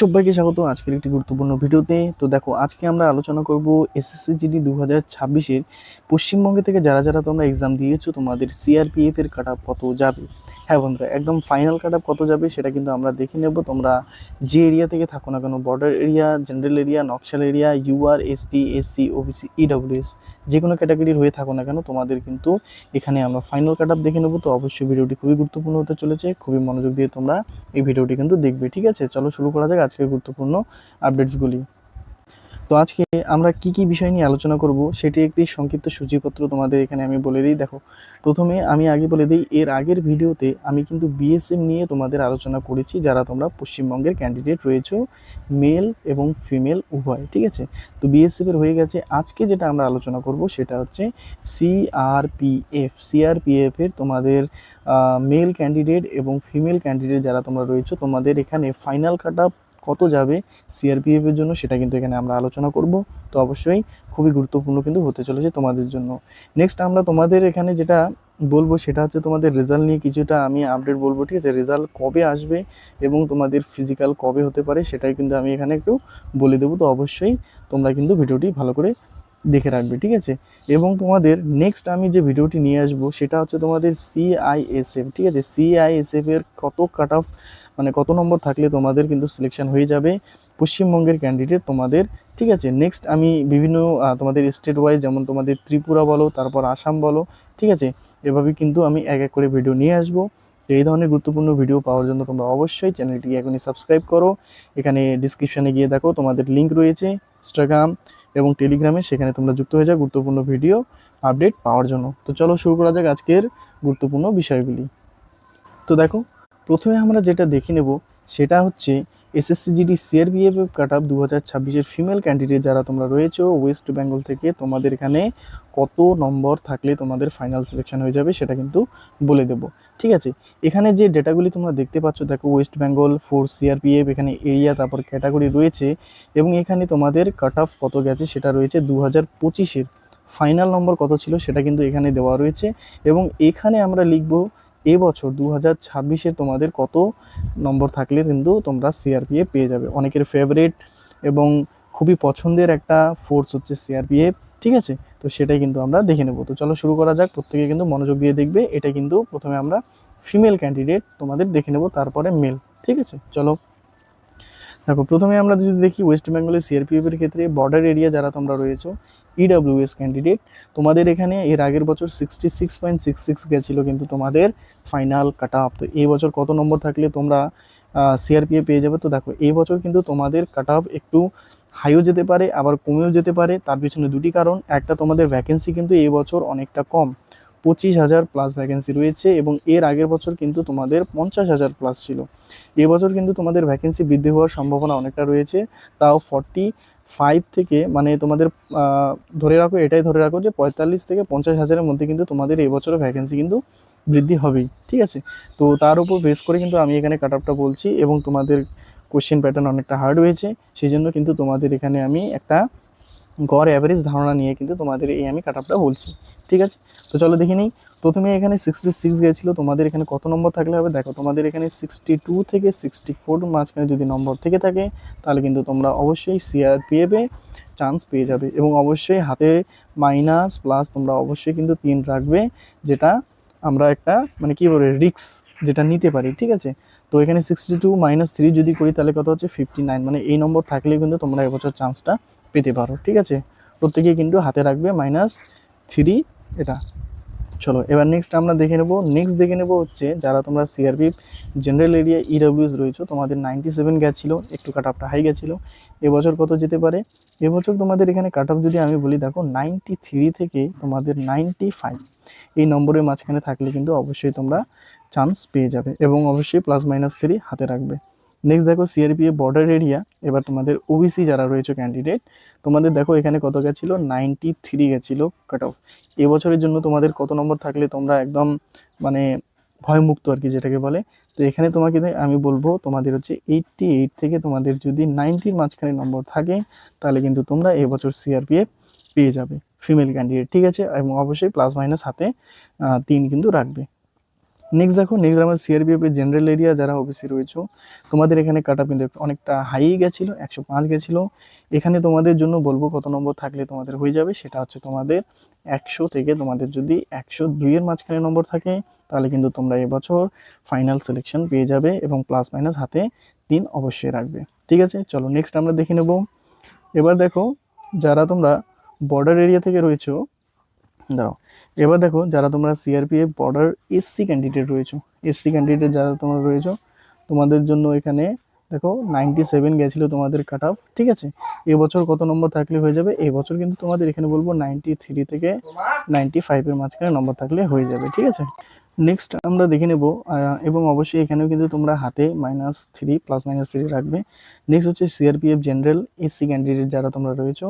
সবাইকে স্বাগত আজকের একটি গুরুত্বপূর্ণ ভিডিওতে। তো দেখো, আজকে আমরা আলোচনা করব এসএসসি জিডি 2026-এর পশ্চিমবঙ্গে থেকে যারা যারা তোমরা এক্সাম দিয়েছো তোমাদের সিআরপিএফ এর কাট অফ কত যাবে। হ্যাঁ বন্ধুরা, একদম ফাইনাল কাট অফ কত যাবে সেটা কিন্তু আমরা দেখে নেব। তোমরা যে এরিয়া থেকে থাকো না কেন, border area, general area, Naxal area, UR, ST, SC, OBC, EWS, যে কোনো ক্যাটাগরির হয়ে থাকো না কেন, তোমাদের কিন্তু এখানে আমরা ফাইনাল কাট অফ দেখে নেব। তো অবশ্যই ভিডিওটি খুবই গুরুত্বপূর্ণ হতে চলেছে, খুবই মনোযোগ দিয়ে তোমরা এই ভিডিওটি কিন্তু দেখবে। ঠিক আছে, চলো শুরু করা যাক আজকের গুরুত্বপূর্ণ আপডেটসগুলি। তো আজকে আমরা কি কি বিষয় নিয়ে আলোচনা করব সেটি একটি সংক্ষিপ্ত সূচিপত্র তোমাদের এখানে আমি বলে দিই। দেখো, প্রথমে আমি আগে বলে দিই, এর আগের ভিডিওতে আমি কিন্তু বিএসএফ নিয়ে তোমাদের আলোচনা করেছি, যারা তোমরা পশ্চিমবঙ্গের ক্যান্ডিডেট রয়েছো, মেল এবং ফিমেল উভয়। ঠিক আছে, তো বিএসএফ এর হয়ে গেছে। আজকে যেটা আমরা আলোচনা করব সেটা হচ্ছে সিআরপিএফ এর তোমাদের মেল ক্যান্ডিডেট এবং ফিমেল ক্যান্ডিডেট যারা তোমরা রয়েছো, তোমাদের এখানে ফাইনাল কাট অফ কত যাবে সিআরপিএফ এর জন্য সেটা কিন্তু এখানে আমরা আলোচনা করব। তো অবশ্যই খুবই গুরুত্বপূর্ণ কিন্তু হতে চলেছে তোমাদের জন্য। নেক্সট আমরা তোমাদের এখানে যেটা বলবো সেটা হচ্ছে তোমাদের রেজাল্ট নিয়ে কিছুটা আমি আপডেট বলবো। ঠিক আছে, রেজাল্ট কবে আসবে এবং তোমাদের ফিজিক্যাল কবে হতে পারে সেটাই কিন্তু আমি এখানে একটু বলে দেবো। তো অবশ্যই তোমরা কিন্তু ভিডিওটি ভালো করে দেখে রাখবে। ঠিক আছে, এবং তোমাদের নেক্সট আমি যে ভিডিওটি নিয়ে আসবো সেটা হচ্ছে তোমাদের সিআইএসএফ। ঠিক আছে, সিআইএসএফ এর কত কাট অফ, মানে কত নম্বর থাকলে তোমাদের কিন্তু সিলেকশন হয়ে যাবে পশ্চিমবঙ্গের ক্যান্ডিডেট তোমাদের। ঠিক আছে, নেক্সট আমি বিভিন্ন তোমাদের স্টেট ওয়াইজ, যেমন তোমাদের ত্রিপুরা বলো, তারপর আসাম বলো, ঠিক আছে, এভাবে কিন্তু আমি এক এক করে ভিডিও নিয়ে আসবো। এই ধরনের গুরুত্বপূর্ণ ভিডিও পাওয়ার জন্য তোমরা অবশ্যই চ্যানেলটিকে এখনই সাবস্ক্রাইব করো। এখানে ডিসক্রিপশানে গিয়ে দেখো, তোমাদের লিঙ্ক রয়েছে ইনস্টাগ্রাম এবং টেলিগ্রামে, সেখানে তোমরা যুক্ত হয়ে যাও গুরুত্বপূর্ণ ভিডিও আপডেট পাওয়ার জন্য। তো চলো শুরু করা যাক আজকের গুরুত্বপূর্ণ বিষয়গুলি। তো দেখো, প্রথমে আমরা যেটা দেখে নেব সেটা হচ্ছে SSC GD CRPF cut off 2026-এর ফিমেল ক্যান্ডিডেট যারা তোমরা রয়েছো ওয়েস্ট বেঙ্গল থেকে, তোমাদের এখানে কত নম্বর থাকলে তোমাদের ফাইনাল সিলেকশন হয়ে যাবে সেটা কিন্তু বলে দেব। ঠিক আছে, এখানে যে ডেটাগুলি তোমরা দেখতে পাচ্ছ, দেখো ওয়েস্ট বেঙ্গল ফোর সিআরপিএফ, এখানে এরিয়া তারপর ক্যাটাগরি রয়েছে এবং এখানে তোমাদের কাট অফ কত গেছে সেটা রয়েছে 2025-এর ফাইনাল নম্বর কত ছিল সেটা কিন্তু এখানে দেওয়া রয়েছে। এবং এখানে আমরা লিখব এবছর 2026-এ তোমাদের কত নম্বর থাকলে কিন্তু তোমরা সিআরপিএফ পেয়ে যাবে। অনেকের ফেভারিট এবং খুবই পছন্দের একটা ফোর্স হচ্ছে সিআরপিএফ। ঠিক আছে, তো সেটাই কিন্তু আমরা দেখে নেব। তো চলো শুরু করা যাক, প্রত্যেকে কিন্তু মনোযোগ দিয়ে দেখবে। এটা কিন্তু প্রথমে আমরা ফিমেল ক্যান্ডিডেট তোমাদের দেখে নেব, তারপরে মেল। ঠিক আছে, চলো দেখো, প্রথমে আমরা যদি দেখি ওয়েস্ট বেঙ্গলের সিআরপিএফ এর ক্ষেত্রে বর্ডার এরিয়া যারা তোমরা রয়েছো ইডব্লিউএস ক্যান্ডিডেট, তোমাদের এখানে এর আগের বছর 66.66 গেছিলো কিন্তু তোমাদের ফাইনাল কাট অফ। তো এই বছর কত নম্বর থাকলে তোমরা সিআরপিএফ পেয়ে যাবে। তো দেখো, এই বছর কিন্তু তোমাদের কাট অফ একটু হাইও যেতে পারে আবার কমেও যেতে পারে। তার পিছনে দুটি কারণ, একটা তোমাদের ভ্যাকেন্সি কিন্তু এই বছর অনেকটা কম, 25,000 প্লাস ভ্যাকেন্সি রয়েছে এবং এর আগের বছর কিন্তু তোমাদের 50,000 প্লাস ছিল। এবছর কিন্তু তোমাদের ভ্যাকেন্সি বৃদ্ধি হওয়ার সম্ভাবনা অনেকটা রয়েছে, তাও 45 থেকে, মানে তোমাদের ধরে রাখো, এটাই ধরে রাখো যে 45 থেকে 50,000-এর মধ্যে কিন্তু তোমাদের এবছরও ভ্যাকেন্সি কিন্তু বৃদ্ধি হবেই। ঠিক আছে, তো তার উপর বেস করে কিন্তু আমি এখানে কাট অফটা বলছি এবং তোমাদের কোশ্চেন প্যাটার্ন অনেকটা হার্ড হয়েছে, সেই জন্য কিন্তু তোমাদের এখানে আমি একটা গড় অ্যাভারেজ ধারণা নিয়ে কিন্তু তোমাদের এই আমি কাট অফটা বলছি। ঠিক আছে, তো চলো দেখে নিই। প্রথমে এখানে 66 গেছিলো, তোমাদের এখানে কত নম্বর থাকলে হবে। দেখো, তোমাদের এখানে 62 থেকে 64 মাঝখানে যদি নম্বর থেকে থাকে তাহলে কিন্তু তোমরা অবশ্যই সিআরপিএফে চান্স পেয়ে যাবে এবং অবশ্যই হাতে মাইনাস প্লাস তোমরা অবশ্যই কিন্তু 3 রাখবে, যেটা আমরা একটা মানে কী বলে রিস্ক যেটা নিতে পারি। ঠিক আছে, তো এখানে 62 - 3 যদি করি তাহলে কত হচ্ছে 59, মানে এই নম্বর থাকলেই কিন্তু তোমরা এবছর চান্সটা পেতে পারো। ঠিক আছে, প্রত্যেকেই কিন্তু হাতে রাখবে -3 এটা। চলো এবার নেক্সট আমরা দেখে নেব হচ্ছে যারা তোমরা সিআরপিএফ জেনারেল এরিয়া ইডব্লিউএস রয়েছে, তোমাদের 97 গেছিলো, একটু কাট অফটা হাই গেছিলো। এবছর কত যেতে পারে, এবছর তোমাদের এখানে কাট অফ যদি আমি বলি, দেখো 93 থেকে তোমাদের 95 এই নম্বরের মাঝখানে থাকলে কিন্তু অবশ্যই তোমরা চান্স পেয়ে যাবে এবং অবশ্যই +-3 হাতে রাখবে। নেক্সট দেখো সিআরপিএফ বর্ডার এরিয়া, এবার তোমাদের ওবিসি যারা রয়েছে ক্যান্ডিডেট, তোমাদের দেখো এখানে কত গেছিলো 93 গেছিলো কাট অফ। এবছরের জন্য তোমাদের কত নম্বর থাকলে তোমরা একদম মানে ভয়মুক্ত আর কি যেটাকে বলে। তো এখানে তোমাকে আমি বলবো তোমাদের হচ্ছে 88 থেকে তোমাদের যদি 90-র মাঝখানে নম্বর থাকে তাহলে কিন্তু তোমরা এবছর সিআরপিএফ পেয়ে যাবে ফিমেল ক্যান্ডিডেট। ঠিক আছে, এবং অবশ্যই +- হাতে 3 কিন্তু রাখবে। নেক্সট দেখো, নেক্সট আমার সিআরপিএফ এর জেনারেল এরিয়া যারা ওবিসি রয়েছে, তোমাদের এখানে কাট অফ কিন্তু অনেকটা হাই গেছিলো, 105 গেছিলো। এখানে তোমাদের জন্য বলবো কত নম্বর থাকলে তোমাদের হয়ে যাবে, সেটা হচ্ছে তোমাদের 100 থেকে তোমাদের যদি 102 এর মাঝখানে নম্বর থাকে, তাহলে কিন্তু তোমরা এবছর ফাইনাল সিলেকশন পেয়ে যাবে এবং প্লাস মাইনাস হাতে 3 অবশ্যই রাখবে। ঠিক আছে, চলো নেক্সট আমরা দেখে নেব। এবার দেখো, যারা তোমরা বর্ডার এরিয়া থেকে রয়েছো, দাঁড়াও, এবার দেখো যারা তোমরা সিআরপিএফ বর্ডার এসসি ক্যান্ডিডেট রয়েছো, এসসি ক্যান্ডিডেট যারা তোমরা রয়েছো, তোমাদের জন্য এখানে দেখো 97 গেছিলো তোমাদের কাট অফ। ঠিক আছে, এবছর কত নম্বর থাকলে হয়ে যাবে, এবছর কিন্তু তোমাদের এখানে বলবো 93 থেকে 95 এর মাঝখানে নম্বর থাকলে হয়ে যাবে। ঠিক আছে, নেক্সট আমরা দেখে নেব, এবং অবশ্যই এখানেও কিন্তু তোমরা হাতে -3 +-3 রাখবে। নেক্সট হচ্ছে সিআরপিএফ জেনারেল এসসি ক্যান্ডিডেট যারা তোমরা রয়েছো,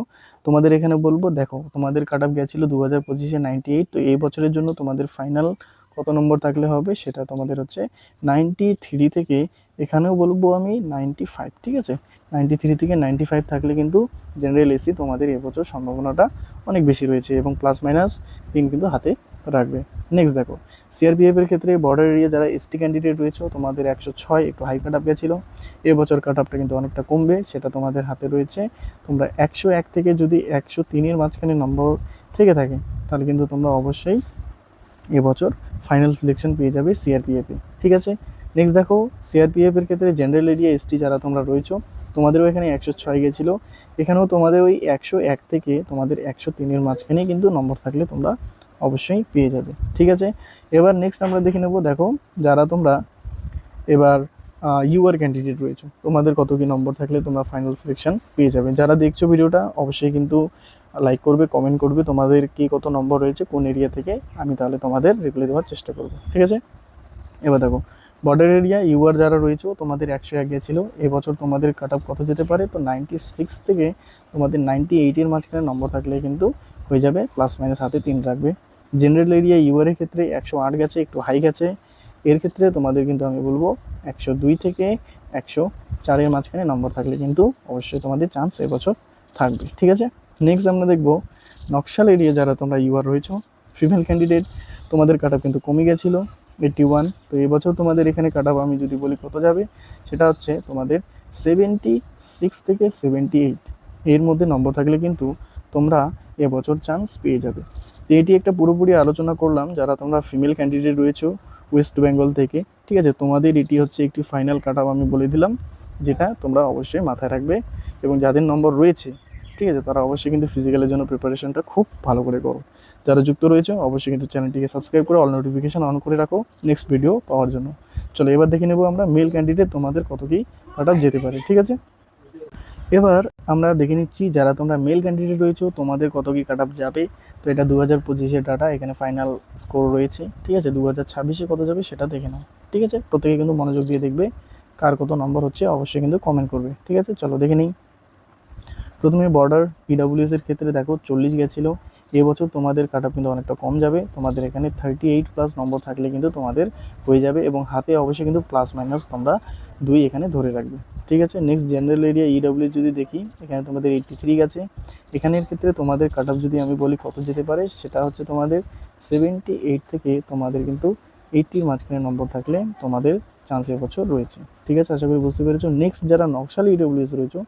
তোমাদের এখানে বলবো দেখো তোমাদের কাট অফ গেছিলো 2025-এ 98, তো এই বছরের জন্য তোমাদের ফাইনাল কত নম্বর থাকলে হবে, সেটা তোমাদের হচ্ছে 93 থেকে, এখানেও বলবো আমি 95। ঠিক আছে, 93 থেকে 95 থাকলে কিন্তু জেনারেল এসসি তোমাদের এবছর সম্ভাবনাটা অনেক বেশি রয়েছে এবং +-3 কিন্তু হাতে রাখবে। নেক্সট দেখো, সিআরপিএফ এর ক্ষেত্রে বর্ডার এরিয়া যারা এসটি ক্যান্ডিডেট রয়েছে, তোমাদের 106 একটু হাই কাট অফ গেছিলো, এবছর কাট অফটা কিন্তু অনেকটা কমবে, সেটা তোমাদের হাতে রয়েছে। তোমরা 101 থেকে যদি 103 এর মাঝখানে নম্বর থেকে থাকে, তাহলে কিন্তু তোমরা অবশ্যই এবছর ফাইনাল সিলেকশন পেয়ে যাবে সিআরপিএফে। ঠিক আছে, নেক্সট দেখো, সিআরপিএফ এর ক্ষেত্রে জেনারেল এরিয়া এসটি যারা তোমরা রয়েছো, তোমাদেরও এখানে 106 গেছিলো, এখানেও তোমাদের ওই 101 থেকে তোমাদের 103 এর মাঝখানে কিন্তু নম্বর থাকলে তোমরা অবশ্যই পেয়ে যাবে। ঠিক আছে, এবার নেক্সট আমরা দেখে নেব, দেখো যারা তোমরা এবার ইউআর ক্যান্ডিডেট রয়েছে, তোমাদের কত কি নম্বর থাকলে তোমরা ফাইনাল সিলেকশন পেয়ে যাবে। যারা দেখছো ভিডিওটা অবশ্যই কিন্তু লাইক করবে, কমেন্ট করবে তোমাদের কি কত নম্বর রয়েছে কোন এরিয়া থেকে, আমি তাহলে তোমাদের রিপ্লাই দেওয়ার চেষ্টা করবো। ঠিক আছে, এবার দেখো বর্ডার এরিয়া ইউআর যারা রয়েছে, তোমাদের 101 গেছিলো, এবছর তোমাদের কাট অফ কত যেতে পারে, তো 96 থেকে তোমাদের 98 এর মাঝখানে নম্বর থাকলে কিন্তু হয়ে যাবে, +- হাতে 3 রাখবে। জেনারেল এরিয়া ইউআর এর ক্ষেত্রে 108 গেছে, একটু হাই গেছে, এর ক্ষেত্রে তোমাদের কিন্তু আমি বলবো 102 থেকে 104 এর মাঝখানে নম্বর থাকলে কিন্তু অবশ্যই তোমাদের চান্স এবছর থাকবে। ঠিক আছে, নেক্সট আমরা দেখবো নকশাল এরিয়া যারা তোমরা ইউআর রয়েছো, ফিমেল ক্যান্ডিডেট, তোমাদের কাট অফ কিন্তু কমে গেছিলো 81, তো এবছর তোমাদের এখানে কাট অফ আমি যদি বলি কত যাবে, সেটা হচ্ছে তোমাদের 76 থেকে 78 এর মধ্যে নম্বর থাকলে কিন্তু তোমরা এবছর চান্স পেয়ে যাবে। তো এটি একটা পুরোপুরি আলোচনা করলাম যারা তোমরা ফিমেল ক্যান্ডিডেট রয়েছো ওয়েস্ট বেঙ্গল থেকে। ঠিক আছে, তোমাদের এটি হচ্ছে একটি ফাইনাল কাট অফ আমি বলে দিলাম, যেটা তোমরা অবশ্যই মাথায় রাখবে এবং যাদের নম্বর রয়েছে, ঠিক আছে, তারা অবশ্যই কিন্তু ফিজিক্যালের জন্য প্রিপারেশনটা খুব ভালো করে করো। যারা যুক্ত রয়েছে অবশ্যই কিন্তু চ্যানেলটিকে সাবস্ক্রাইব করে অল নোটিফিকেশন অন করে রাখো নেক্সট ভিডিও পাওয়ার জন্য। চলো এবার দেখে নেব আমরা মেল ক্যান্ডিডেট তোমাদের কত কি কাট অফ যেতে পারে। ঠিক আছে, এবার আমরা দেখে নিচ্ছি যারা তোমরা মেল ক্যান্ডিডেট রয়েছো তোমাদের কত কি কাট অফ যাবে। তো এটা 2025-এর ডাটা, এখানে ফাইনাল স্কোর রয়েছে। ঠিক আছে, 2026-এ কত যাবে সেটা দেখে নাও। ঠিক আছে, প্রত্যেকে কিন্তু মনোযোগ দিয়ে দেখবে কার কত নম্বর হচ্ছে, অবশ্যই কিন্তু কমেন্ট করবে। ঠিক আছে, চলো দেখে নিই। প্রথমে বর্ডার ইডাব্লিউএস এর ক্ষেত্রে দেখো 40 গেছিলো, এবছর তোমাদের কাট অফ কিন্তু অনেকটা কম যাবে, তোমাদের এখানে 38+ নম্বর থাকলে কিন্তু তোমাদের হয়ে যাবে এবং হাতে অবশ্যই কিন্তু +- তোমরা 2 এখানে ধরে রাখবে। ঠিক আছে, নেক্সট জেনারেল এরিয়া ইডাব্লিউ যদি দেখি, এখানে তোমাদের 83 গেছে, এখানের ক্ষেত্রে তোমাদের কাট অফ যদি আমি বলি কত যেতে পারে, সেটা হচ্ছে তোমাদের 78 থেকে তোমাদের কিন্তু 80-র মাঝখানে নম্বর থাকলে তোমাদের চান্স এবছর রয়েছে। ঠিক আছে, আশা করি বুঝতে পেরেছো। নেক্সট যারা নকশাল ইডাব্লিউএস রয়েছে,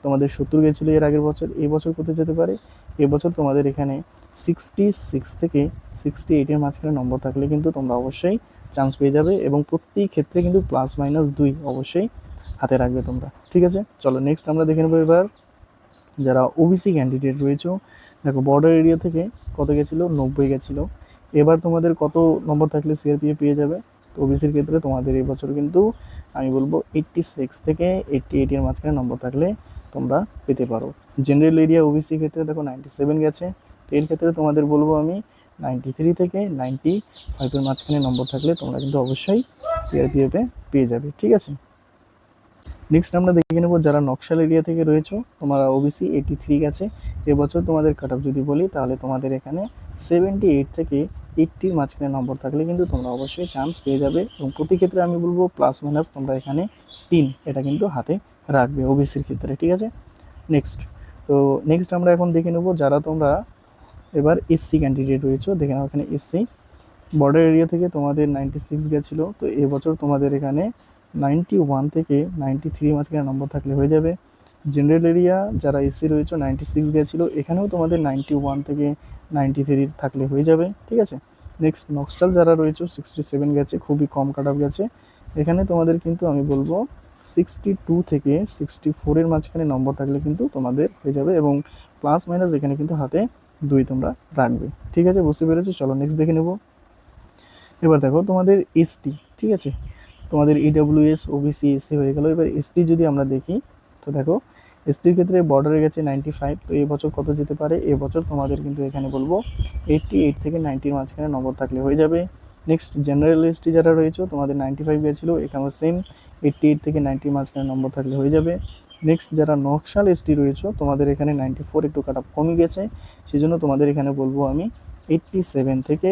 তোমাদের 70 গেছিলো এর আগের বছর, এই বছর কত যেতে পারে, এবছর তোমাদের এখানে 66 থেকে 68 এর মাঝখানে নম্বর থাকলে কিন্তু তোমরা অবশ্যই চান্স পেয়ে যাবে এবং প্রত্যেক ক্ষেত্রে কিন্তু +- 2 অবশ্যই হাতে রাখবে তোমরা। ঠিক আছে, চলো নেক্সট আমরা দেখে নেবো এবার যারা ওবিসি ক্যান্ডিডেট রয়েছে। দেখো বর্ডার এরিয়া থেকে কত গেছিলো, 90 গেছিলো, এবার তোমাদের কত নম্বর থাকলে সিআরপিএফ পেয়ে যাবে। তো ওবিসির ক্ষেত্রে তোমাদের এই বছর কিন্তু আমি বলবো 86 থেকে 88 এর মাঝখানে নম্বর থাকলে তোমরা পেতে পারো। জেনারেল এরিয়া ওবিসি ক্ষেত্রে দেখো 97 গেছে, তো এর ক্ষেত্রে তোমাদের বলবো আমি 93 থেকে 95 এর মাঝখানে নম্বর থাকলে তোমরা কিন্তু অবশ্যই সিআরপিএফে পেয়ে যাবে। ঠিক আছে, নেক্সট আমরা দেখে নেব যারা নকশাল এরিয়া থেকে রয়েছে, তোমরা ওবিসি 83 গেছে, এবছর তোমাদের কাট অফ যদি বলি তাহলে তোমাদের এখানে 78 থেকে 80-র মাঝখানে নম্বর থাকলে কিন্তু তোমরা অবশ্যই চান্স পেয়ে যাবে এবং প্রতি ক্ষেত্রে আমি বলবো +- তোমরা এখানে 3 এটা কিন্তু হাতে রাখবে ওবিসির ক্ষেত্রে। ঠিক আছে, নেক্সট, তো নেক্সট আমরা এখন দেখে নেব যারা তোমরা এবার এসসি ক্যান্ডিডেট রয়েছে, দেখে নাও এখানে এসসি বর্ডার এরিয়া থেকে তোমাদের 96 গেছিলো, তো এবছর তোমাদের এখানে 91 থেকে 93 মাঝখানে নম্বর থাকলে হয়ে যাবে। জেনারেল এরিয়া যারা এসসি রয়েছে 96 গেছিলো, এখানেও তোমাদের 91 থেকে 93 থাকলে হয়ে যাবে, ঠিক আছে। নেক্সট নক্সটাল যারা রয়েছে 67 গেছে, খুবই কম কাট অফ গেছে। এখানে তোমাদের কিন্তু আমি বলবো 62 থেকে 64 মাঝখানে নম্বর থাকলে কিন্তু তোমাদের হয়ে যাবে, এবং প্লাস মাইনাস এখানে কিন্তু হাতে 2 তোমরা রাখবে, ঠিক আছে, বুঝতে পেরেছো। চলো নেক্সট দেখে নেব। এবার দেখো তোমাদের এসটি, ঠিক আছে, তোমাদের ইডব্লিউএস ওবিসি এসসি হয়ে গেল। এবার এসটি যদি আমরা দেখি, তো দেখো এসটির ক্ষেত্রে বর্ডারে গেছে 95, তো এবছর কত যেতে পারে, এবছর তোমাদের কিন্তু এখানে বলবো 88 থেকে 90-র মাঝখানে নম্বর থাকলে হয়ে যাবে। নেক্সট জেনারেল এসটি যারা রয়েছে তোমাদের 95 গেছিলো, এখানেও সেম 88 থেকে 90-র মাঝখানে নম্বর থাকলে হয়ে যাবে। নেক্সট যারা নকশাল এসটি রয়েছে তোমাদের এখানে 94 একটু কাট অফ কমে গেছে, সেই জন্য তোমাদের এখানে বলবো আমি 87 থেকে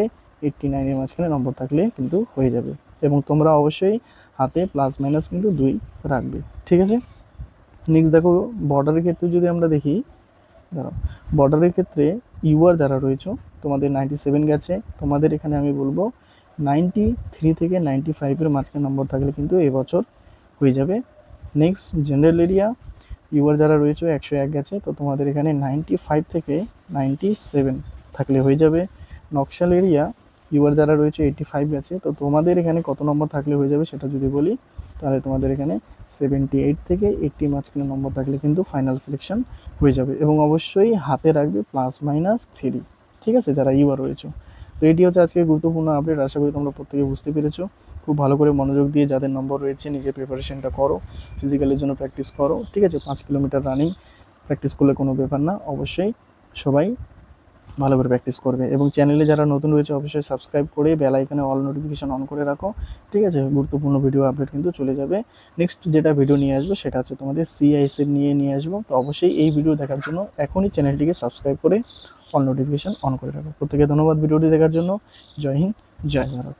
89-এর মাঝখানে নম্বর থাকলে কিন্তু হয়ে যাবে, এবং তোমরা অবশ্যই হাতে প্লাস মাইনাস কিন্তু 2 রাখবে, ঠিক আছে। নেক্সট দেখো বর্ডারের ক্ষেত্রে যদি আমরা দেখি, দাঁড়াও, বর্ডারের ক্ষেত্রে ইউআর যারা রয়েছে তোমাদের 97 গেছে, তোমাদের এখানে আমি বলবো 93 থেকে 95-এর মাঝখানে নম্বর থাকলে কিন্তু এবছর হয়ে যাবে। নেক্সট জেনারেল এরিয়া ইউআর যারা রয়েছে 101 গেছে, তো তোমাদের এখানে 95 থেকে 97 থাকলে হয়ে যাবে। নকশাল এরিয়া ইউআর যারা রয়েছে 85 গেছে, তো তোমাদের এখানে কত নম্বর থাকলে হয়ে যাবে সেটা যদি বলি, তাহলে তোমাদের এখানে 78 থেকে 80 মাঝখানে নম্বর থাকলে কিন্তু ফাইনাল সিলেকশন হয়ে যাবে, এবং অবশ্যই হাতে রাখবে প্লাস মাইনাস 3, ঠিক আছে, যারা ইউআর রয়েছে। তো এটি হচ্ছে আজকে গুরুত্বপূর্ণ আপডেট, আশা করি তোমরা প্রত্যেকে বুঝতে পেরেছো। খুব ভালো করে মনোযোগ দিয়ে যাদের নম্বর রয়েছে নিজের প্রিপারেশনটা করো, ফিজিক্যালের জন্য প্র্যাকটিস করো, ঠিক আছে। 5 কিলোমিটার রানিং প্র্যাকটিস করলে কোনো ব্যাপার না, অবশ্যই সবাই ভালো করে প্র্যাকটিস করবে। এবং চ্যানেলে যারা নতুন রয়েছে অবশ্যই সাবস্ক্রাইব করে বেল আইকনে অল নোটিফিকেশন অন করে রাখো, ঠিক আছে। গুরুত্বপূর্ণ ভিডিও আপডেট কিন্তু চলে যাবে। নেক্সট যেটা ভিডিও নিয়ে আসবো সেটা হচ্ছে তোমাদের সিআইএসএফ নিয়ে আসবো, তো অবশ্যই এই ভিডিও দেখার জন্য এখনই চ্যানেলটিকে সাবস্ক্রাইব করে অল নোটিফিকেশন অন করে রাখো। প্রত্যেকে ধন্যবাদ ভিডিওটি দেখার জন্য। জয় হিন্দ, জয় ভারত।